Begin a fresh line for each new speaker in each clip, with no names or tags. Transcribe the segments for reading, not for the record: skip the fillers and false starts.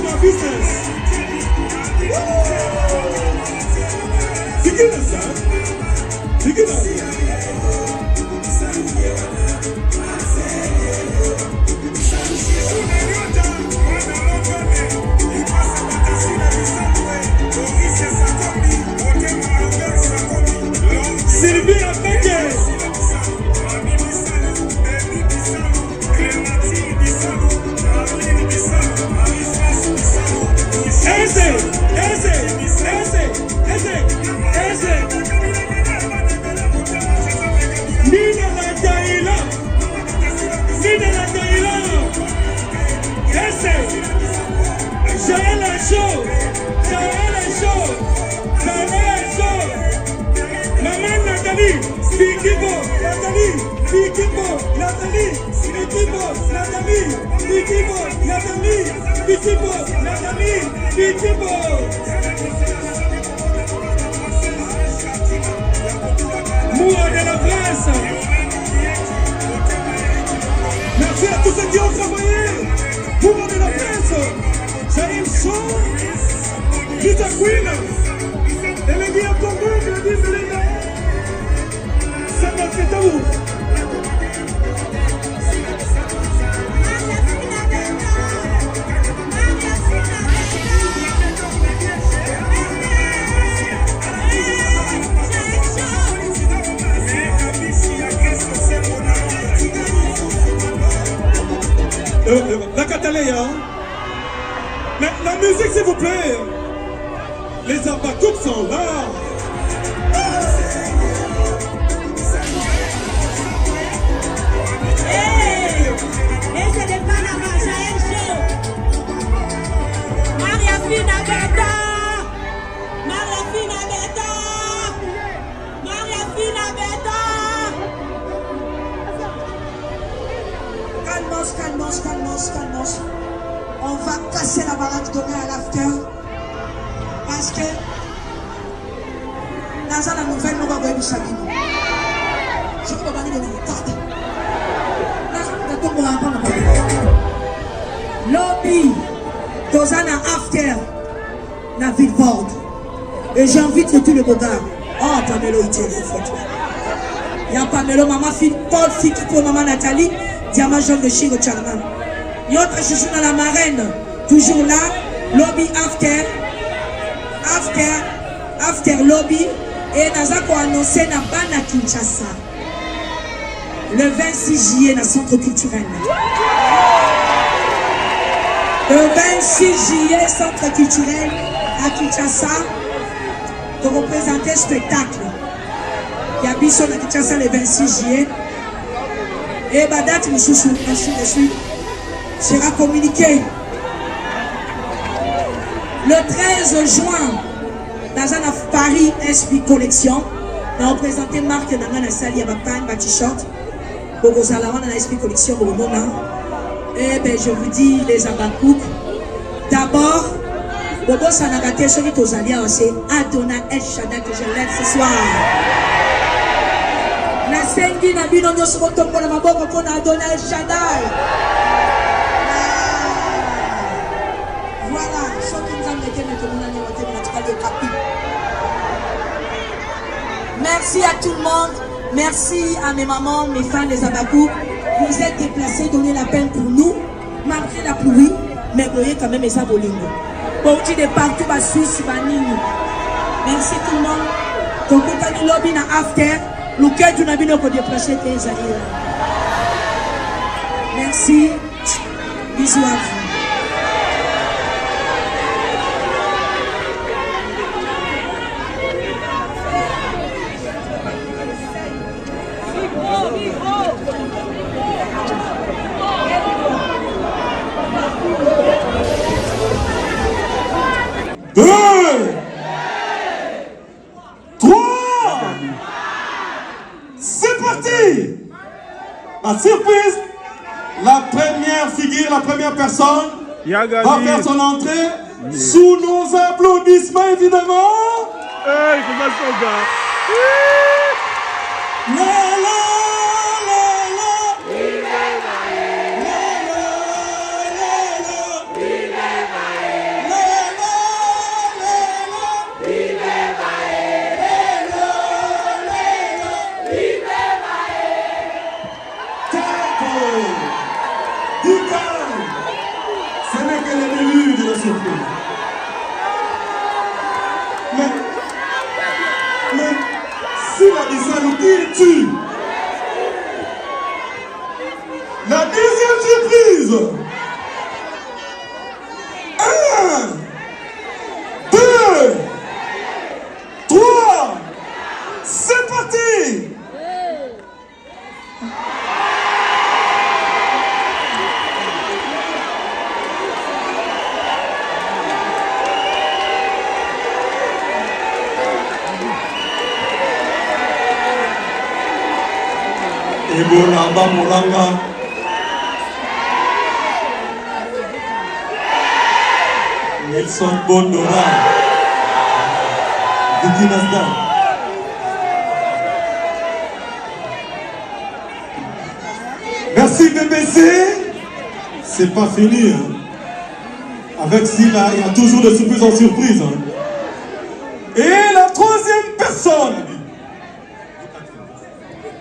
my business. Begin us, sir. Begin us. Sylvie Apeke. Eze. Nina la Daïla. Eze. Jaël est chaud. Maman Nathalie. Bikibo. Moua de la presse. Merci à tous ceux qui ont travaillé. Moua de la presse. Jaïm Show. Peter Queen. Elle est bien tombée, elle est bien tombée. Ça va, c'est à vous. La Cataléa. La musique, s'il vous plaît. Les abakouks sont là.
Calmos. On va casser la baraque donnée à l'after. Parce que dans la nouvelle, nous allons voir du Sabine. Je ne peux pas dire de Lobby, Tozana after, na Villefort. Et j'invite tout le boga. Oh, Pamelo, il tient fort. Il y a Pamelo, maman, fille, Paul, fille, pour maman Nathalie, diamant jaune de Chigo Charman. Yota chouchou dans la marraine, toujours là, lobby after lobby, et Nazako annoncé na Bana Kinshasa, le 26 juillet dans le centre culturel. Le 26 juillet, centre culturel à Kinshasa, pour représenter le spectacle. Il y a Bisson à Kinshasa le 26 juillet, et Badat Moussoussou, ainsi de suite. Sera communiqué le 13 juin dans un Paris SP Collection. Nous avons présenté marque dans la salle, il y a un t-shirt. Pour vous allez dans la SP Collection. Et bien, je vous dis, les abakouks. D'abord, Bobo Sanagate, celui qui est c'est Adona El Shaddai que je lève ce soir. La Sengi Nabino Nyosomoto pour la Maboko pour Adona El Shaddai. Merci à tout le monde, merci à mes mamans, mes fans des Abakouks. Vous êtes déplacés, donnez la peine pour nous, malgré la pluie, mais vous voyez quand même les abolingo. Pour de partout, la Suisse, merci tout le monde. Donc, vous avez lobby na after, le cœur du nabino pour déplacer tes alliés. Merci, bisous à vous.
La surprise, la première figure, la première personne va faire son entrée sous nos applaudissements évidemment.
Hey, comment ça va?
calme. Ce n'est que le début de la surprise. Mais Sylla Bissalo, qui es-tu? La deuxième surprise. 1, 2, 3, c'est parti. Ebolamba Molanga. Nelson Bondora. Vicky Nasda. Merci BBC. C'est pas fini. Hein. Avec Sylla, il y a toujours des surprises en surprise. Hein. Et la troisième personne.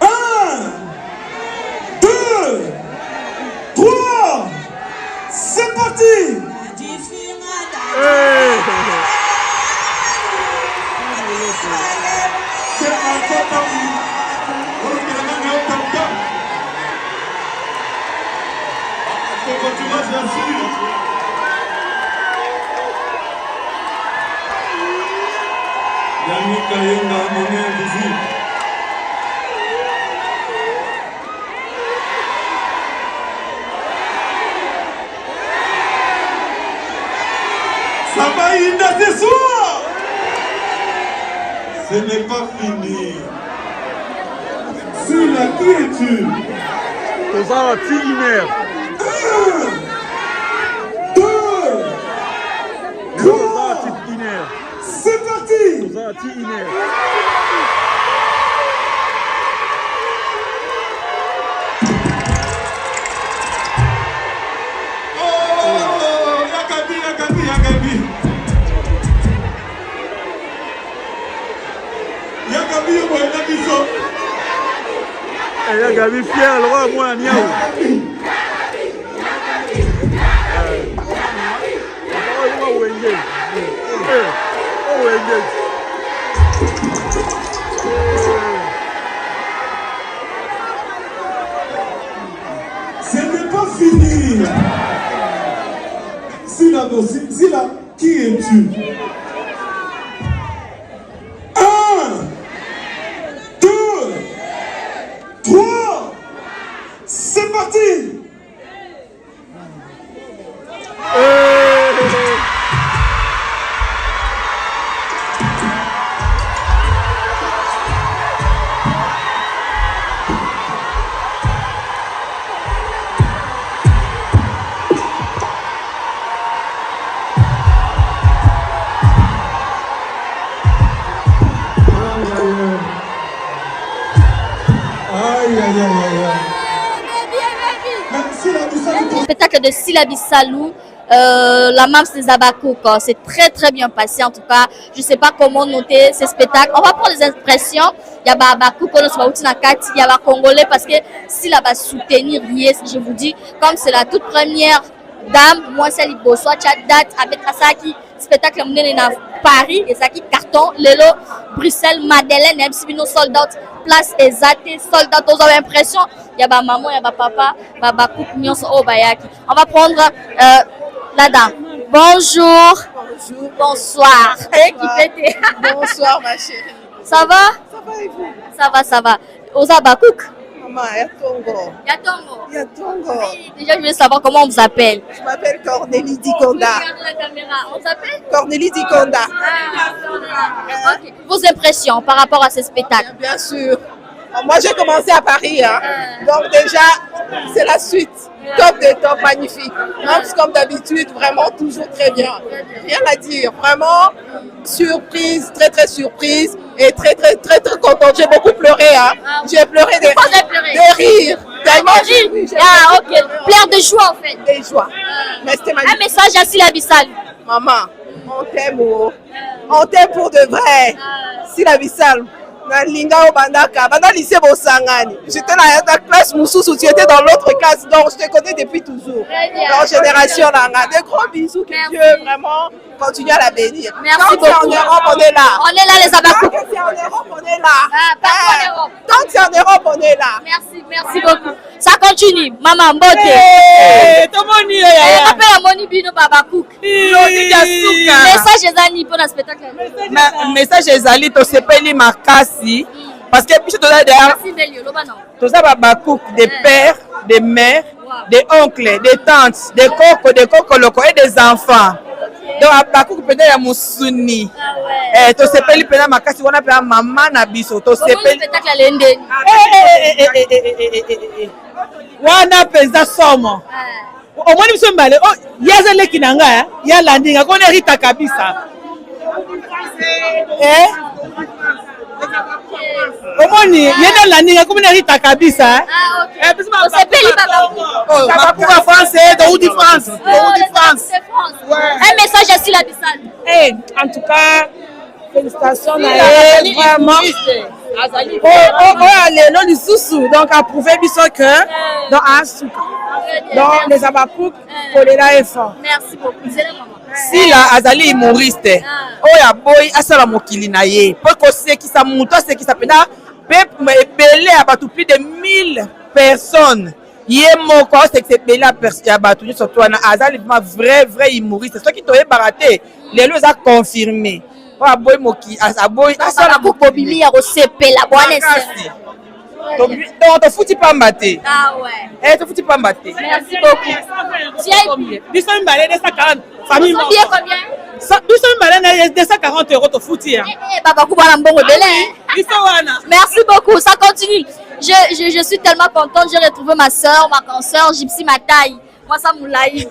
1, 2, 3, c'est parti. C'est un Yannick Kayonga, monnaie invisible. Ça va Inda ce soir. Ce n'est pas fini. Sylla, qui es-tu?
Toza Tiginer.
1, 2, 3, c'est parti.
Toza Tiginer. Il y a Gabi fier, le roi, moi, Niaou.
Ce n'est pas fini. Sylla, qui es-tu? 1, 2, 3, c'est parti.
Spectacle de Sylla Bissalo, la marche des Abakouk, c'est très très bien passé en tout cas. Je ne sais pas comment noter ce spectacle. On va prendre les impressions. Il y a Abakouk, il y a Congolais parce que Sylla va soutenir Yes, je vous dis, comme c'est la toute première dame, moi c'est Liboso, date avec Asaki, spectacle à Paris, et Saki carton, Lelo, Bruxelles, Madeleine, même si nos soldats, place exacte, soldats, aux impressions. Il y a maman, il y a papa, Abakouk, Bayaki. On va prendre la dame. Bonjour.
Bonjour.
Bonsoir.
Bonsoir ma chérie.
Ça va?
Ça va et vous?
Ça va. Aux Abakouk?
Maman, Yatongo.
Yatongo. Oui, déjà, je voulais savoir comment on vous appelle.
Je m'appelle Cornélie Dikonda.
Regarde la caméra. On s'appelle?
Cornélie Dikonda.
Okay. Vos impressions par rapport à ce spectacle?
Bien sûr. Moi, j'ai commencé à Paris. Hein. Donc déjà, c'est la suite. Top de top, magnifique. Comme d'habitude, vraiment toujours très bien. Rien à dire. Vraiment, surprise, très très surprise. Et très très très très contente. J'ai beaucoup pleuré. Hein. J'ai pleuré de rire.
Ah, ok. Pleure de joie en fait.
De joie. Mais c'était magnifique.
Un message à Sylla Bissalo.
Maman, on t'aime. On t'aime pour de vrai. Sylla Bissalo. na linga bandaka banda lycée Bosangani. J'étais là dans la classe Moussous, tu étais dans l'autre classe, donc je te connais depuis toujours. Dans génération là, des gros bisous, que Dieu vraiment continue à la bénir.
Merci beaucoup.
En Europe, on est là.
On est là les Abakou.
Tant que c'est en Europe, on est là.
Partout en Europe.
Tant que c'est en Europe, on est là.
Merci beaucoup. Ça continue. Maman Mbote.
Tomoni
On appelle à Moni Bino Babakouk. Message ezali pour le spectacle.
message ezali tosepeli makasi parce que biso toza
Merci Belio Lobano.
toza babakouk des pères, des mères, des oncles, des tantes, des kokoloko et des enfants. Donc babakouk pena ya musuni. Tosepeli pena makasi wana pena mama na biso tosepeli
Spectacle lendeni.
wana penza somo. Omoni biso mbale oh yazaleki na nga ya landinga kona rita kabisa. Omoni yena landinga kona rita kabisa.
Osepeli Babakouk.
Oh Babakouk français de France.
Un message à Sila Bissal.
En tout cas félicitations na elle vraiment. Lelo lisusu donc approuvé biso que dans asuka. Donc les Abakouk kolela effort.
Merci beaucoup.
Sila azali humoriste oya boy asala mokili na ye po kosekisa mutu asekisa pena peuple ebele ya bato plus de 1000 personnes ye moko asekisa ebele ya bato nyonso to wana azali vrai humoriste soki toyebaka te lelo eza confirmé oya boy mokili aboy asala
mokili ya kosepela bwana
donc tofuti pamba te tofuti pamba te.
Merci beaucoup.
Biso mbale 240 famille
Vous bien combien?
Biso mbale na 240 € tofuti.
Babakou bana mbongo belé. Merci beaucoup, ça continue. Je suis tellement contente, j'ai retrouvé ma soeur, ma consoeur Gypsy Mataï. Moi ça moulaï.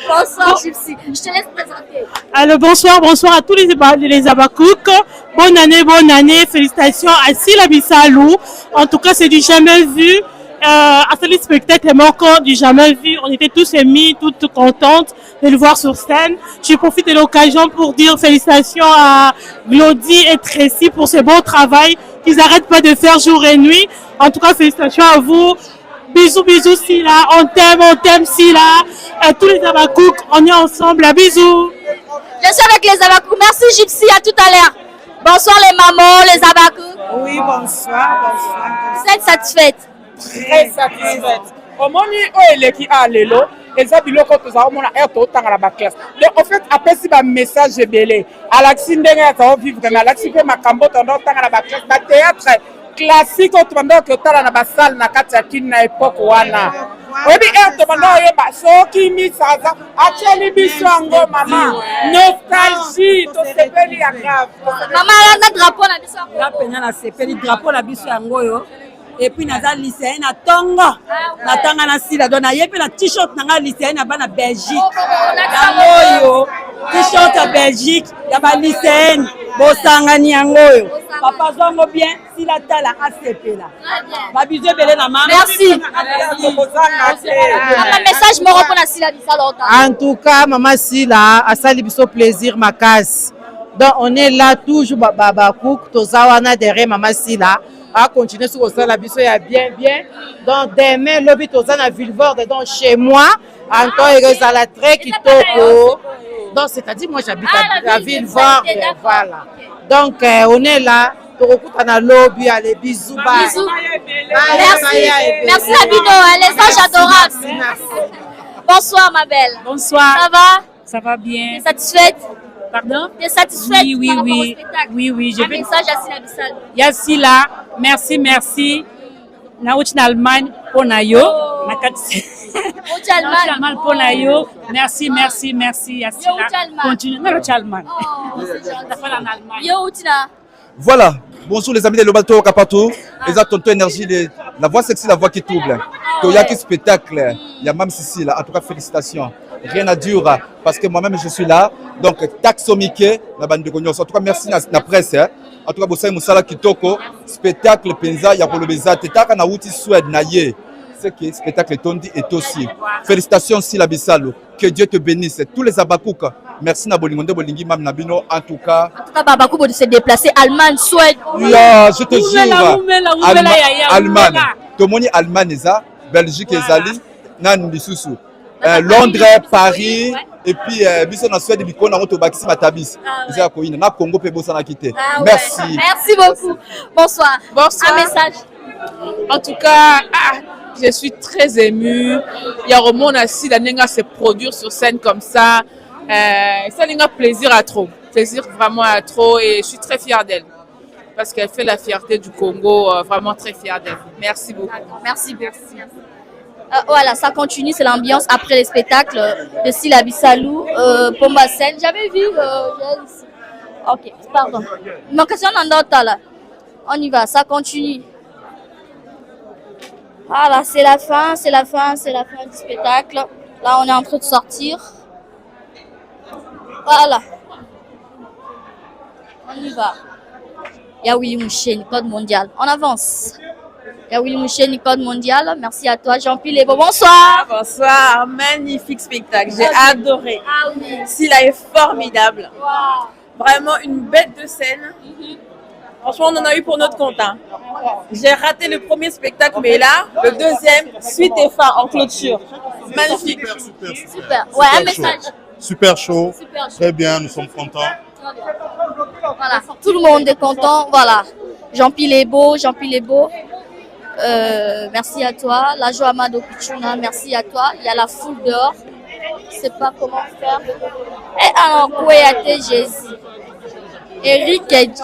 Bonsoir Gypsy. Je te laisse présenter.
Alors bonsoir à tous les Abakouk. Bonne année, félicitations à Sila Bissalou. En tout cas, c'est du jamais vu. À ce spectacle est encore du jamais vu. On était tous émis, toutes contentes de le voir sur scène. Je profite de l'occasion pour dire félicitations à Glody et Tracy pour ce beau travail qu'ils n'arrêtent pas de faire jour et nuit. En tout cas, félicitations à vous. Bisous Sila, on t'aime Sila. À tous les Abakouk, on est ensemble. Bisous.
Je suis avec les Abakouk. Merci Gypsy, à tout à l'heure. Bonsoir les mamans, les Abakouk.
Oui, bonsoir.
Vous êtes satisfaite?
Très satisfaite. Omoni oeleki alelo, eza biloko toza omona to tanga la classe. Donc en fait après si ba message belé, alaxi ndenga ta vivre mais alaxi pe makambo tondo tanga la classe, ba théâtre classique au tondo que tala na ba salle na kati ya kini na époque wana. Obi to bando yeba soki mi saza, acheli biso ngo mama. Nostalgie to sepeli ya grave.
Mama na drapeau na biso.
La pena na sepeli drapeau na biso yango yo. Et puis naza lycéen na tongo na tanga na sila donc na yepe na t-shirt na nga lycéen na bana Belgique yango yo t-shirt ya Belgique ya ba lycéen bosangani yango yo papa zongo bien sila tala asepela ba biso belé na mama.
Merci. Un message moko pour na Sila Bissalo.
En tout cas maman Sila asali biso plaisir makasi. Donc on est là toujours Babakouk tozawana derrière maman Sila. À continuer sur le la biso ya bien. Donc demain lobby toza na Villevorde donc chez moi encore ezala très kitoko. Donc c'est-à-dire moi j'habite à Villevorde voilà. Donc on est là tokokuta na lobby allez bisous bye.
Bisous. Merci Abino, les anges adorables. Bonsoir ma belle.
Bonsoir.
Ça va?
Ça va bien.
Tu es satisfaite?
Pardon?
Tu es satisfaite?
Oui.
Un message à Sila Bissalo.
Yasila, merci. Na uchi na Allemagne pour na yo. Na kati.
Uchi Allemagne
pour na yo. Merci Yasila. Continue na uchi Allemagne.
Yo utina.
Voilà. Bonjour les amis de Lobato Kapato. Les tonton énergie, la voix sexy, la voix qui trouble. Il y a qui spectacle. Il y a même Sissi là. En tout cas, félicitations. Rien à dire parce que moi-même je suis là. Donc, taxomike, la bande de Gognos. En tout cas, merci la presse. En tout cas, Bossai Moussala Kitoko, spectacle Penza, Yakolobeza, Tetaka na Outi Suède, Naye. C'est que spectacle Tondi est aussi. Félicitations Sila Bissalo. Que Dieu te bénisse. Tous les Abakouk, Merci na bolingonde bolingi mam nabino en tout cas.
En tout cas, Babakou de se déplacer Allemagne, Suède.
Je te jure. Allemagne. Tomoni Allemagne eza, Belgique ezali, nan lisusu. Londres, Paris et puis biso na Suède bikona moto bakisi matabis. Eza koina na Congo pe bosa na kité. Merci.
Merci beaucoup. Bonsoir.
Bonsoir.
Un message.
En tout cas, je suis très émue. Il y a Roman assis, la Nenga se produire sur scène comme ça. Ça Nenga plaisir à trop. Plaisir vraiment à trop et je suis très fière d'elle. Parce qu'elle fait la fierté du Congo, vraiment très fière d'elle. Merci beaucoup.
Merci beaucoup. Voilà, ça continue, c'est l'ambiance après les spectacles de Sila Bissalou, Pomba Sen. J'avais vu. Ok, pardon. Ma question là. On y va, ça continue. Voilà, c'est la fin du spectacle. Là, on est en train de sortir. Voilà. On y va. Yaoui Mouchen, code mondial. On avance. Yaoui Mouchen, code mondial. Merci à toi, Jean-Pierre Lebo. Bonsoir.
Bonsoir. Magnifique spectacle. J'ai adoré.
Ah oui.
Sila est formidable.
Wow.
Vraiment une bête de scène. Franchement, on en a eu pour notre compte. Hein. J'ai raté le premier spectacle, mais là, le deuxième, suite et fin en clôture. Magnifique.
Super. Ouais, un message.
Super chaud.
Super chaud.
Très bien, nous sommes contents.
Voilà, tout le monde est content. Voilà, Jean-Pierre Lebo. Merci à toi. La joie Amado Pichuna, merci à toi. Il y a la foule dehors. Je ne sais pas comment faire. Et alors, Kouéate Jésus. Eric Edj.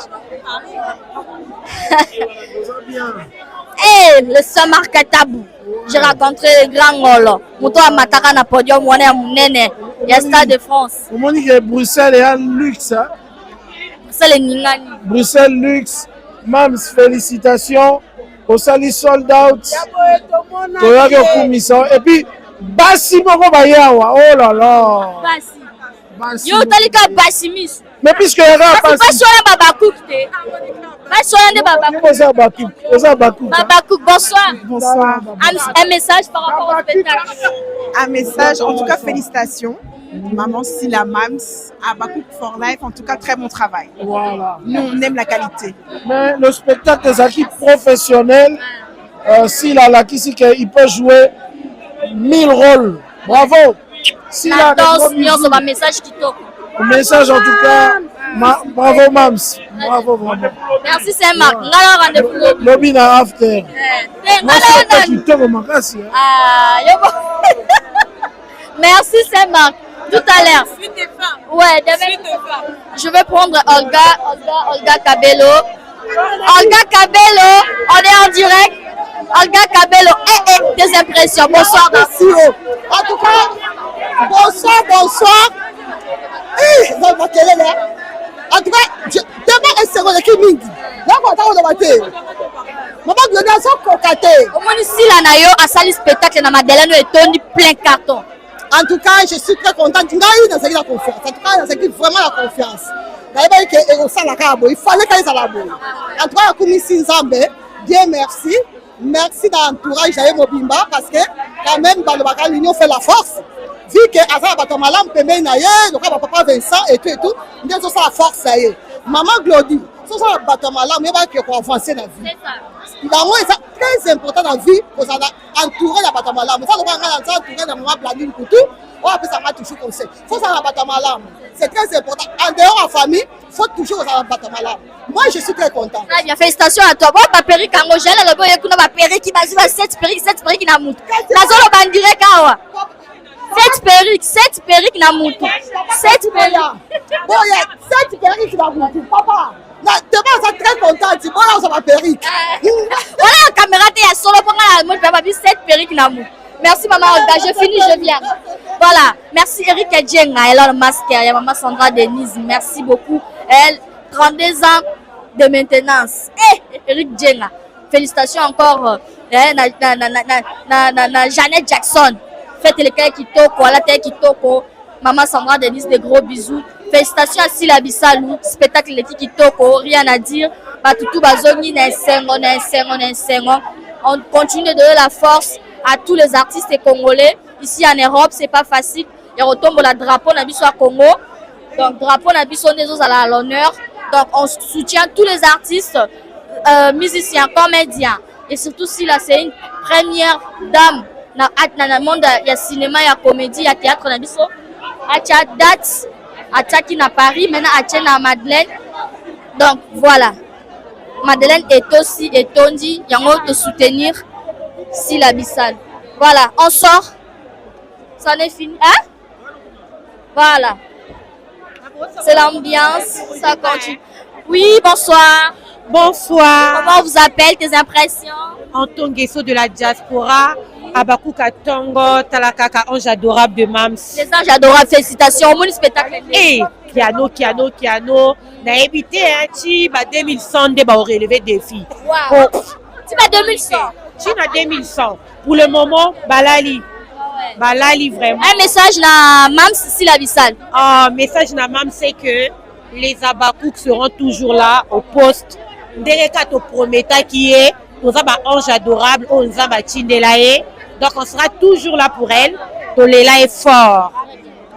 Eh, le Samarkatabou. J'ai rencontré le grand Ngolo. Mouto Amataka na podium, on est à Mounene. Il y a Stade de France.
On m'a dit que Bruxelles est un luxe. Hein? Bruxelles luxe. Mams, félicitations. Au Sali sold out. Et puis, Bassi Moko Bayawa. Oh là là.
Bassi. Yo, Talika Bassi Miss.
Mais puisque il y a
pas sur la Babakouk. Pas sur la Babakouk. Babakouk, bonsoir.
Bonsoir.
Un message par rapport au spectacle.
Un message, en tout cas, félicitations. Maman Sila Mams, à Bakouk for Life, en tout cas, très bon travail.
Voilà.
Nous, on aime la qualité.
Mais le spectacle des équipes professionnelles, Sila Lakisi, il peut jouer 1000 rôles. Bravo.
Sila, un message qui toque.
Un message, en tout cas, bravo Mams. Bravo, vraiment.
Merci Saint-Marc.
Lobby na after.
Merci Saint-Marc. Tout à l'heure. Ouais, je vais prendre Olga Cabello. Olga Cabello, on est en direct. Olga Cabello, des impressions. Bonsoir.
Merci. En tout cas, bonsoir. En tout cas, demain est seconde qui midi. Donc on va maman Gloria sont cocatés.
Au moins ici la nayo a sali spectacle na Madeleine et Tony plein carton.
En tout cas, je suis très contente. Il y a eu dans la confiance. En tout cas, c'est vraiment la confiance. Il fallait qu'elle soit là. En tout cas, comme ici Nzambe, Dieu merci. Merci d'entourage de Mobimba parce que quand même dans le bagage l'union fait la force. Vu que Azar Batamalam peut bien naïe, donc papa Vincent et tout, nous avons la force ça y est. Maman Glody, ça ça Batamalam, mais va que avancer dans la vie. L'amour est très important dans la vie pour entourer la Batamalam. Ça doit être entourer la maman planning pour tout. On va ça toujours comme ça. Faut ça la Batamalam. C'est très important. En dehors en famille, faut toujours ça la Batamalam. Moi je suis très content.
Très bien, félicitations à toi. Bon, ta perruque en gel, le boy écoute ma perruque qui va sur 7 perruques na moutou. La zone bandire kawa. 7 perruques na moutou. 7 perruques.
Bon, il y a 7 perruques na moutou. Papa. Demain, ça très content. Tu vois, ça va perruque.
Voilà, la caméra, tu es solo pour la moutou. Papa, 7 perruques na moutou. Merci maman Olga, je finis, je viens. Voilà, merci Eric Edjenga, elle a le masque, il y a maman Sandra Denise, merci beaucoup. Elle, 32 ans de maintenance. Eric Edjenga, félicitations encore na Janet Jackson. Faites les cas qui toko, la tête qui toko. Maman Sandra Denise, des gros bisous. Félicitations à Sila Bissalou, spectacle les qui toko, rien à dire. Batutu bazoni na sengo. On continue de donner la force à tous les artistes congolais. Ici en Europe, c'est pas facile. Il retombe la drapeau na biso à Congo. Donc, drapeau na biso nezo à l'honneur. Donc, on soutient tous les artistes, musiciens, comédiens. Et surtout si là, c'est une première dame dans le monde, il y a cinéma, il y a comédie, il y a théâtre na biso. Il y a date, il y a Paris, maintenant il y a Madeleine. Donc, voilà. Madeleine est aussi étonnée, il y a un de soutenir Sylla Bissalo. Voilà, on sort. Ça n'est fini. Hein? Voilà. C'est l'ambiance, ça continue. Oui, bonsoir.
Bonsoir.
Comment on vous appelle, tes impressions?
Anton Guesso de la diaspora, Abakou Katongo, Talakaka, ange adorable de Mams.
Les anges adorables, félicitations. Mon spectacle.
Et Kiano. Na évité, hein, tu vas 2100 de relever défi.
Wow. Tu vas 2100.
Tu vas 2100. Pour le moment, Balali. Balali vraiment.
Un message na Mams Sylla Bissalo.
Ah, message na Mams, c'est que les Abakouk seront toujours là au poste. Dereka to prometa qui est, nous avons un ange adorable, on nous a Tindelae. Donc on sera toujours là pour elle. Tolela est fort.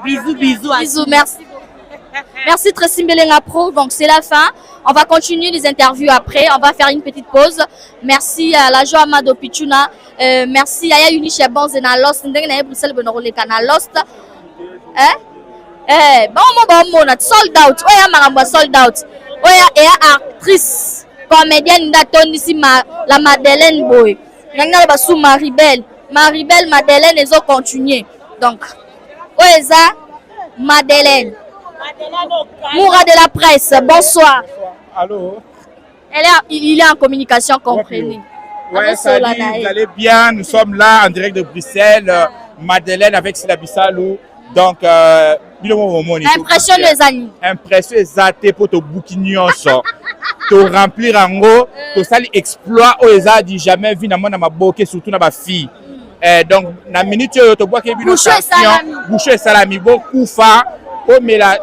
Bisous.
Bisous, merci. Merci Tracy Mbelenga Pro. Donc c'est la fin. On va continuer les interviews après. On va faire une petite pause. Merci à la joie Amado Pichuna. Merci à Yunisha Bonzena Lost. Ndenge Bruxelles Benorole Kana Lost. Bon, sold out. Oya Maramba sold out. Oya est actrice, comédienne d'Aton ici la Madeleine Boy. Nanga ba sous Maribel. Madeleine les ont continué. Donc, Oya Madeleine. Moura de la presse, bonsoir.
Allô?
Il est en communication, comprenez.
Ouais, salut, vous allez bien? Nous sommes là en direct de Bruxelles. Madeleine avec Sylla Bissalo. Donc,
impression les amis.
Impression exacte pour te bouquignon, te remplir en gros, te sali exploit au eza dit jamais vu na mona maboke surtout na ba fille. Donc, na minute te bois que boucher salami, beaucoup fa, o mela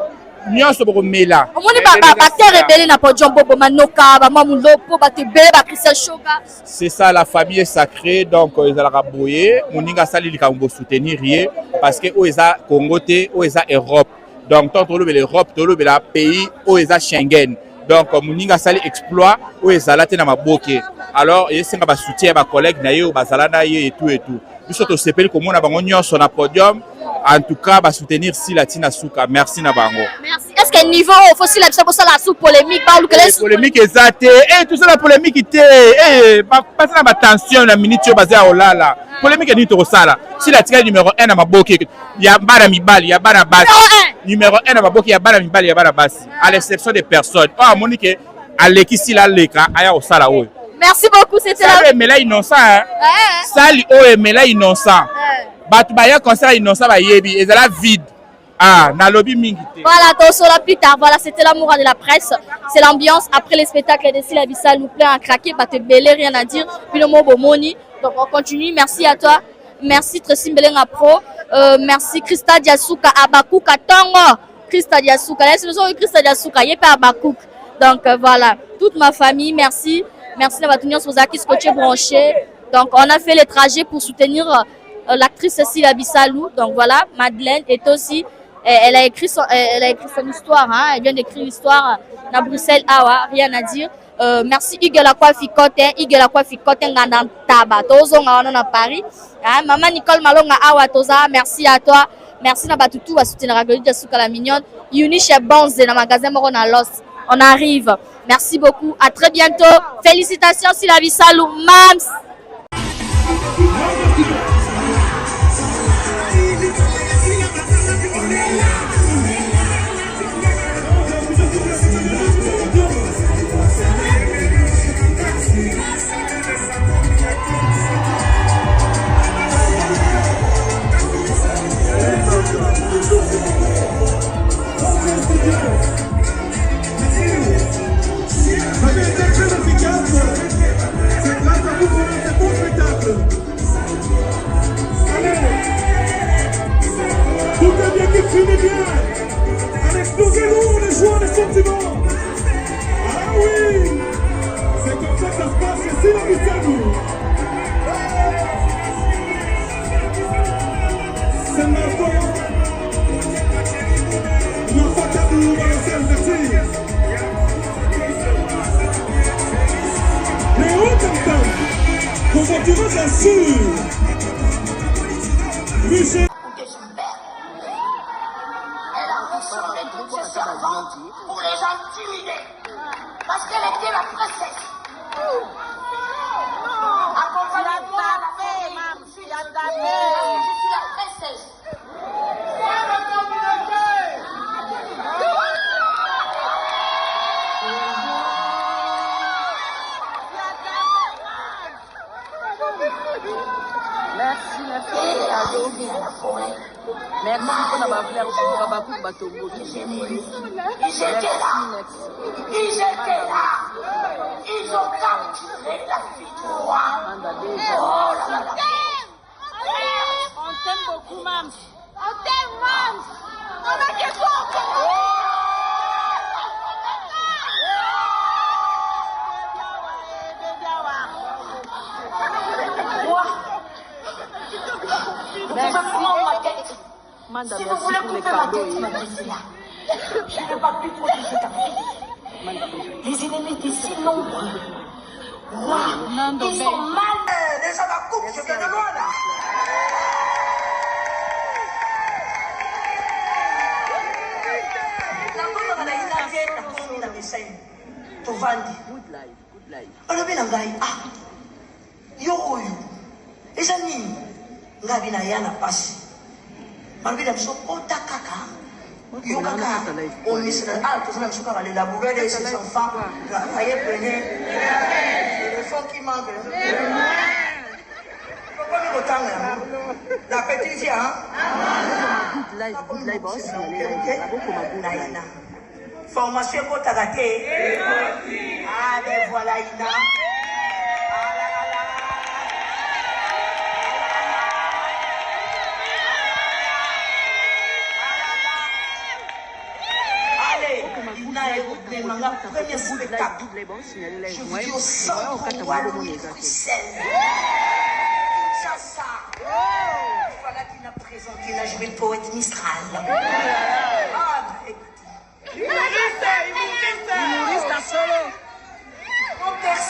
nyonso boko mela.
Omoni ba terre rebelle na podium bobo manoka ba mamulo po ba te bebe ba Christian Shoga.
C'est ça, la famille est sacrée, donc ils allaient raboyer. Moninga sali li kambo soutenir rien parce que oeza Congo te, oeza Europe. Donc tant que l'Europe, tout le pays oeza Schengen. Donc moninga sali exploit oeza la te na maboke. Alors il senga ba soutien ba collègues na yo ba zalana et tout. Biso to sepeli ko mona bango nyonso na podium. En tout cas, va soutenir Sylla Tina Souka. Merci Nabango.
Merci. Est-ce que niveau faut Sylla Bissalo pour la sous polémique pas ou que les
polémique exacte. Tout ça la polémique était pas ça la tension la minute basée à Olala. Polémique ni to sala. Sylla Tina numéro 1 na maboki. Il y a bana mibali, il y a bana basi. Numéro 1 na maboki, il y a bana mibali, il y a bana basi. À l'exception des personnes. Oh Monique Aleki Sylla leka aya osala oyo.
Merci beaucoup, c'était là.
Mais là innocent hein. Sali oyo mais là innocent. Batubaya concert innocent ba yebi et la vide. Ah, na lobby mingi.
Voilà, Tosola plus tard. Voilà, c'était l'amour de la presse. C'est l'ambiance après les spectacles de Sylla Bissalo nous plein à craquer, pas te belé, rien à dire. Puis le mot Bomoni. Donc on continue. Merci à toi. Merci Tracy Mbelenga Pro. Merci Christa Diasuka Abakou Katongo. Christa Diasuka. Là, c'est besoin de Christa Diasuka. Il y a pas Abakou. Donc voilà, toute ma famille, merci. Merci d'avoir tenu sur Zaki Scotché branché. Donc on a fait le trajet pour soutenir l'actrice Sylla Bissalo. Donc voilà, Madeleine est aussi, elle a écrit son histoire, hein, elle vient d'écrire l'histoire à Bruxelles, rien à dire. Merci Igela Kwa Fikote Ngandam Taba, Tozo Ngana Paris. Maman Nicole Malonga Awa Toza, merci à toi. Merci Nabatutu à soutenir la gueule de Souka la mignonne. Yunisha Bonze dans le magasin Morona Lost. On arrive. Merci beaucoup. À très bientôt. Félicitations Sylla Bissalo, Mams.
Finit bien, explosez-nous les joies, les sentiments. Ah oui, c'est comme ça que ça se passe, c'est Sylla Bissalo. C'est maintenant. bien sûr, Michel.
Elle a rassemblé toutes ses servantes pour les intimider. Parce qu'elle était la princesse. Accompagnez-moi à la fête. Je suis la princesse.
Merci, merci. Merci pour la fleur pour Abakou Batongo.
Ils étaient là. Ils ont capturé la fille du roi. Oh là là là.
On t'aime beaucoup, Mams.
On t'aime, Mams. On a quelque chose. Vous pouvez prendre ma tête. Si vous voulez couper ma tête, ma Priscilla, je ne vais pas plus protéger ta fille. Les ennemis étaient si nombreux. Waouh, ils sont mal. Les Abakouks, je viens de loin là. olobi na ngai yo oyo eza nini ngai bina ya na pasi malobi na biso ota kaka yo kaka omisana tozala biso kaka l'élaborer de ses enfants aye prenez le fond qui manque komi kotanga yango la petite fille hein formation ekotaka te ah ben voilà Ina allez Ina écoutez ma premier spectacle je vous dis au centre de Bruxelles Kinshasa voilà qui n'a présenté la journée poète Mistral ah
Humoriste à solo.
Grand-père,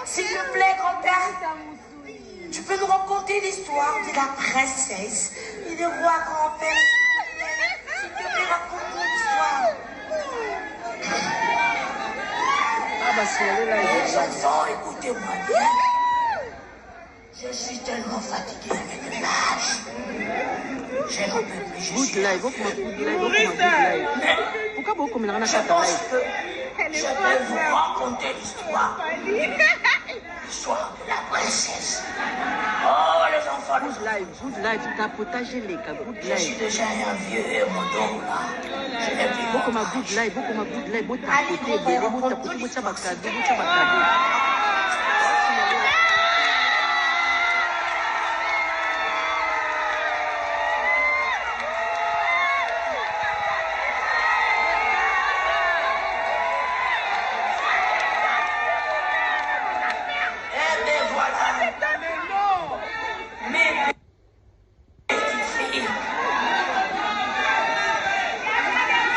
s'il te plaît, grand-père, tu peux nous raconter l'histoire de la princesse et du roi, grand-père, s'il te plaît, raconte-nous l'histoire. Les enfants, écoutez-moi bien. Je suis tellement fatigué avec l'âge. Je n'en peux plus. Je pense que je vais vous raconter l'histoire. L'histoire de la princesse. Oh, les enfants. Je suis déjà un vieux et mon dos là. Je n'ai plus beaucoup. Allez, grand-père, raconte toute l'histoire.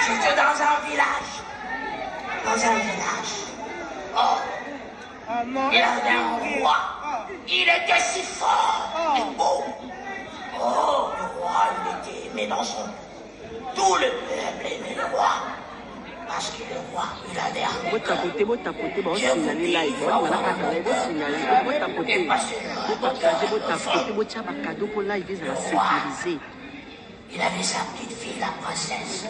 J'étais dans un village. Oh, il avait un roi. Il était si fort et beau. Oh, le roi, il était aimé dans son... Tout le peuple aimait le roi. Parce que le roi, il avait un cœur. Je vous dis, et pas il avait sa petite fille, la princesse.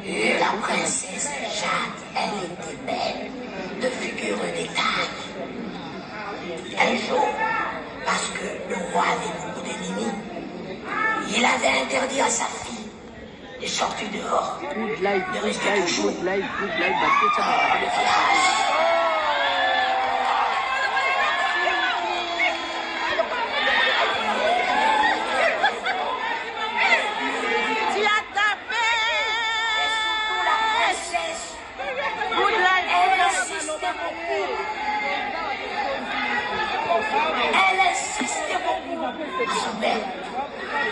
Et la princesse Jeanne, elle était belle, de figure d'état. Un jour, parce que le roi avait beaucoup d'ennemis, il avait interdit à sa fille de sortir dehors, de rester toujours dans le village. Elle insistait beaucoup à son père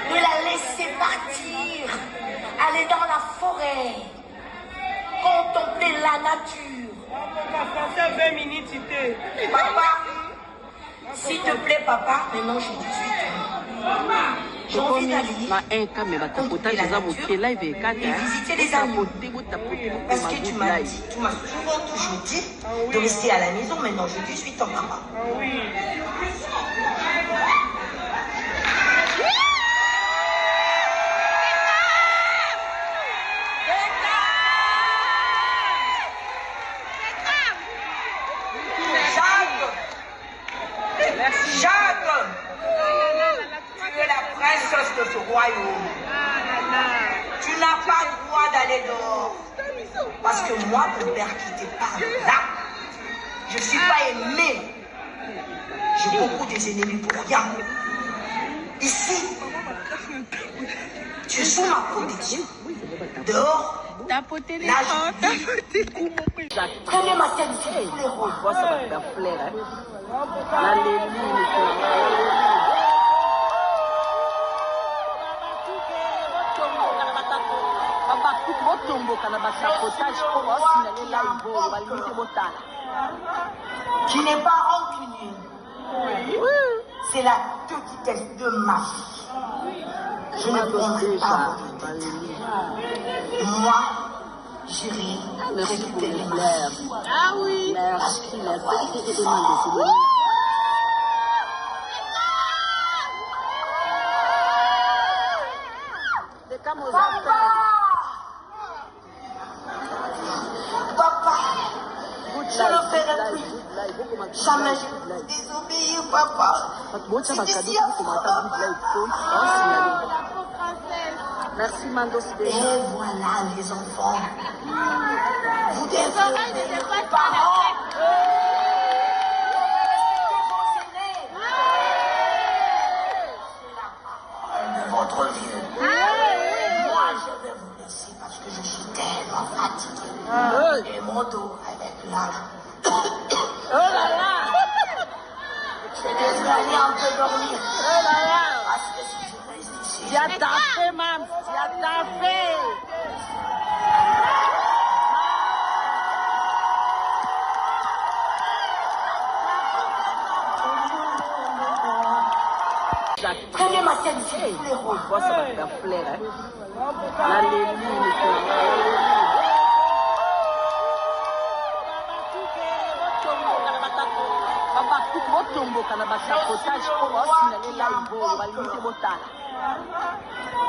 de la laisser partir, aller dans la forêt, contempler la nature,
20 minutes, c'était.
Papa, s'il te plaît, papa, maintenant j'ai 18 ans. J'ai envie d'aller visiter les animaux. Parce que tu m'as souvent toujours dit de rester à la maison. Maintenant j'ai 18 ans, papa.
Oui.
Jacques, tu es la princesse de ce royaume. Tu n'as pas le droit d'aller dehors. Parce que moi, ton père qui te parle là, je ne suis pas aimé. J'ai beaucoup des ennemis pour rien. Ici, tu es sous ma protection. Dehors, là, je vis. Prenez ma tête sur tous les rôles. Tu n'es pas rancunier. C'est la petitesse de ma fille. Je ne prendrai pas votre tête. Moi, j'irai récupérer ma fille.
Ah oui.
Parce qu'il n'a pas été demandé. Papa, je ne ferai plus. Jamais je ne vais désobéir, papa. C'était si affreux.
Merci, Mandos.
Et voilà les enfants. Vous devez aider vos parents. De votre vieux. Moi, je vais vous laisser parce que je suis tellement fatigué. Et mon dos avec l'âge.
Oh là là!
Je vais aller un peu dormir.
Oh là là!
Parce que si je reste ici.
Tu as taffé, mam! Tu as taffé!
Prenez ma tête sur tous les rôles.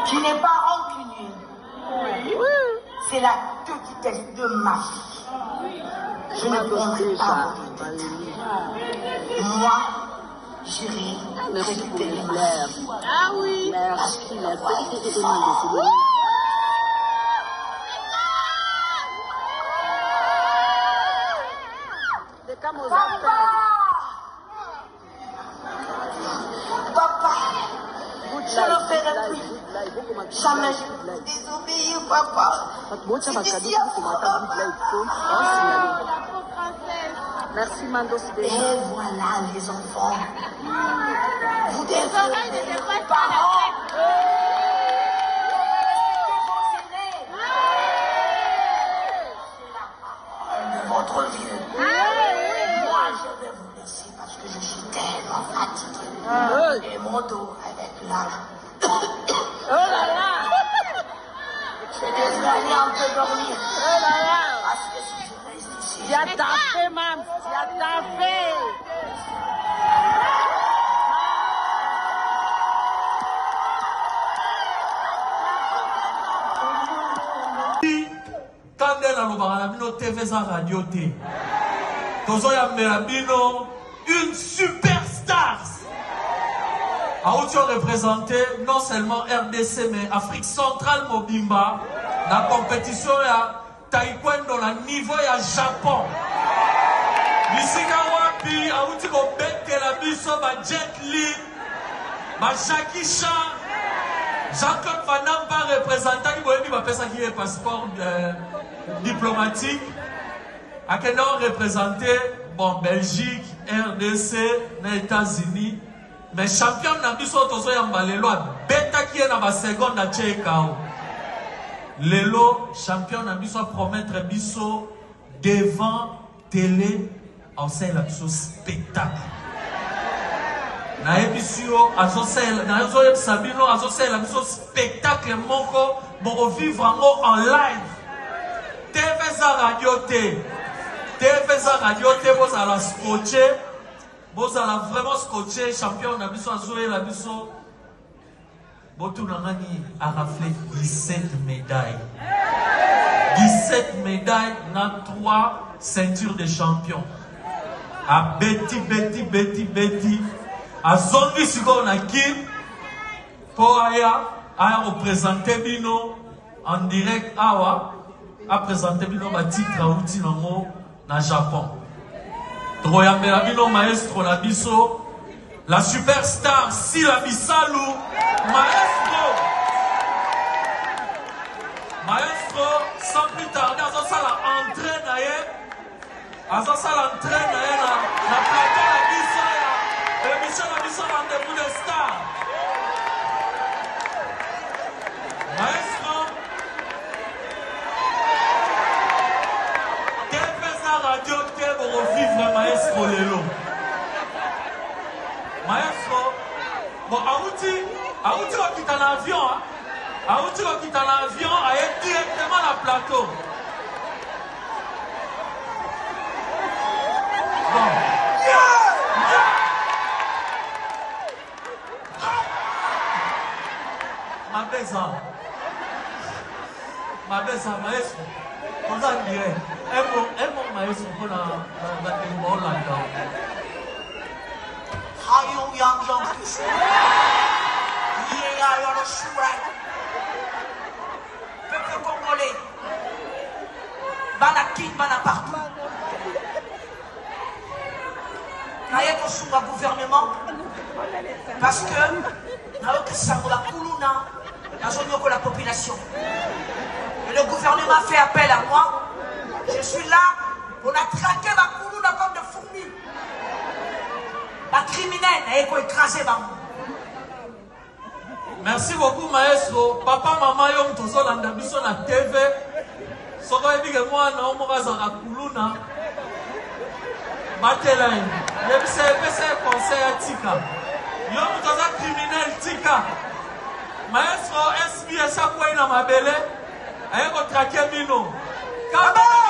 Tu n'es pas rancunier. C'est la petitesse de ma fille. Je ne prendrai pas votre tête. Moi, j'irai récupérer ma fille.
Ah oui.
Parce qu'il n'a pas été demandé. Papa, je ne ferai plus. Jamais je ne vais désobéir, papa. C'était si affreux.
Merci, Mandos.
Et voilà les enfants. Vous devez aider vos parents. De votre vieux. Moi, je vais vous laisser parce que je suis tellement fatigué. Et mon dos avec l'âge.
Oh là là!
Je vais aller un peu dormir.
Oh là là!
Parce que si je reste ici.
Tu as taffé, mam! Tu as taffé!
Kande na lobaka na bino TV za radio te. Tozoyambela bino une superstar. Aouti représenté non seulement RDC mais Afrique centrale mobimba na compétition ya taekwondo na niveau ya Japon. Bisika wapi Aouti ko betela biso ba Jet Li, ba Jackie Chan, Jean-Claude Van Damme va représentant qui boyebi ba pesa qui est passeport diplomatique. Akeno représenté bon Belgique, RDC, les États-Unis. Mais champion na biso tozo yamba lelo beta qui est na ba seconde na Tchekao. Lelo champion na biso promettre biso devant
télé aosala biso spectacle nayebi yo nazoyebisa bino azosalela biso spectacle moko bokovivre yango en live. TV za radio te, TV za radio te, bozala scotché, bozala vraiment scotché. Champion na biso azoyela biso botuna ngani a raflé 17 médailles. 17 médailles na 3 ceintures de champion. A Betty a zongi siko na kin po aya représenter bino en direct awa a présenter bino ba titre outi nango na Japon. Troyambela bino maestro na biso la superstar Sila Bisalou maestro sans plus tarder azosala entraîne na ye na plateau na biso ya émission na biso rendez-vous des stars. Maestro tepesa radio te bokovivre maestro lelo. Maestro bon auti kokita na avion aye directement na plateau. Bon. Ma besa maestro oza dire emo maestro mpona batembo olanda
Hayo yang jongs. Hier à le choix. Peuple congolais. Bana king bana partout. Naye kosunga gouvernement parce que nayoki sango la kuluna nazonyoko la population. Et le gouvernement fait appel à moi. Je suis là. On a traqué ma kuluna comme des fourmis. La criminelle naye ko écraser bango.
Merci beaucoup maestro. Papa mama yo tozolanda biso na TV. Soko ebike mwana omokaza ka kuluna. Matelaine, c'est conseil à Tika. Yo mutaza criminel Tika. Maestro SBS a quoi na mabele? Aye ko traquer bino. Kabana